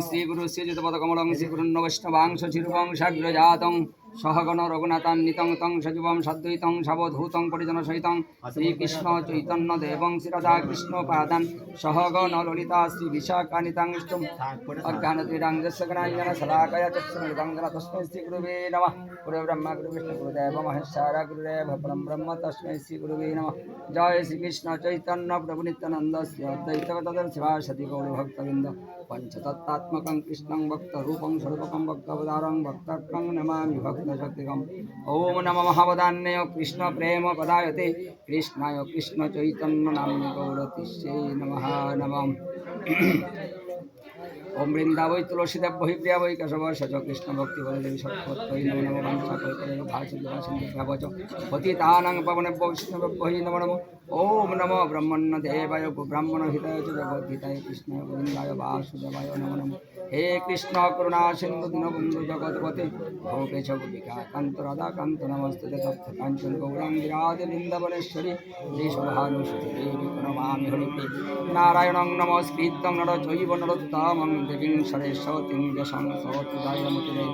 শ্রীগুরু শ্রীযুতপদকমলং শ্রীগুরুন্ন বৈষ্ণবাংশ চিরবংশাগ্রজাতং सहगण रघुनाथान्वितं तं सजीवं सद्वैतं सावधूतं परिजनसहितं श्रीकृष्ण चैतन्यदेवं श्रीराधाकृष्णपादान् सहगण ललिता श्रीविशाखानितांष्टुम् अज्ञानतिराङ्गस्यगणाञ्जनशलाकया चक्षुरुदं तस्मै श्रीगुरुवे नमः गुरुब्रह्मा गुरुविष्णु गुरुदेव महेश्वरा गुरुदेव परं ब्रह्म तस्मै श्रीगुरुवे नमः जय श्रीकृष्ण चैतन्य प्रभु नित्यानन्द श्री अद्वैतगदाधर शिवासदि गौरभक्तवृन्द पंचतत्त्वात्मकं कृष्णं भक्तरूपं स्वरूपकं भक्तावतारं भक्ताख्यं नमामि भक्तशक्तिकम् ओम नमः महावदान्यय कृष्ण प्रेम पदायते कृष्णाय कृष्ण चैतन्य नाम्नि गौरतिष्ठे नमः नमः ओम वृंदावै तुलसीदेव वही प्रिया वै केशव सच कृष्ण भक्ति बलदेवी सत्पत्तै नमो नमो वंशाकल्पतरुभ्यो भाषितवासिन्देभ्यो पतितानां पावनेभ्यो वैष्णवेभ्यो नमो नमो ओम नमो ब्रह्मण्य देवाय ब्राह्मण हिताय च जगद्धिताय कृष्णाय गोविन्दाय वासुदेवाय नमो नमो हे कृष्ण करुणा सिन्धु दीनबन्धु जगत्पते भोगेश गोपिका कान्त राधा कान्त नमस्ते तप्त काञ्चन गौराङ्गी राधे वृन्दावनेश्वरी देशभानुसुते देवी प्रणमामि हरिप्रिये नारायणं नमस्कृतं नरं चैव नरोत्तमं देवीं सरस्वतीं व्यासं ततो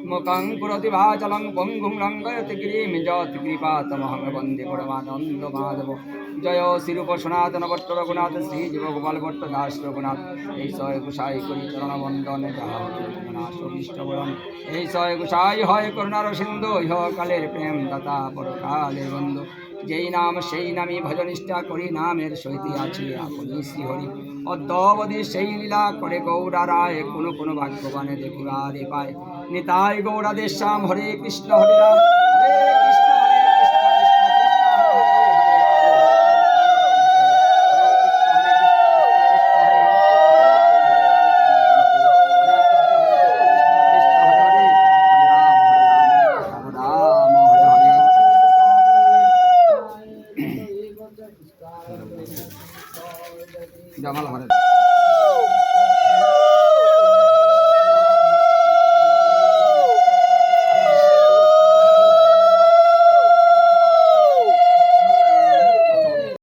मुखं करोति वाचालं पङ्गुं लङ्घयति गिरिं यत्कृपातमहं वन्दे परमानन्दमाधव जय श्रीरूप सनातन भट्ट रघुनाथ श्री जीव गोपाल भट्ट दास रघुनाथ এই সয় গোসাই করি চরণ বন্দনে যাহাষ্টবরম এই সয় গোসাই হয় করুণার সিন্ধু ইহ কালের প্রেম দাতা পরকালের বন্ধু যেই নাম সেই নামই ভজনিষ্ঠা করি নামের সহিত আছে আপনি শ্রীহরি অদ্যবধি সেই লীলা করে গৌরা রায় কোনো কোনো ভাগ্যবানে দেখিবারে পায় নিতাই গৌরা দেশ্যাম হরে কৃষ্ণ হরে রাম হরে কৃষ্ণ জামাল হরে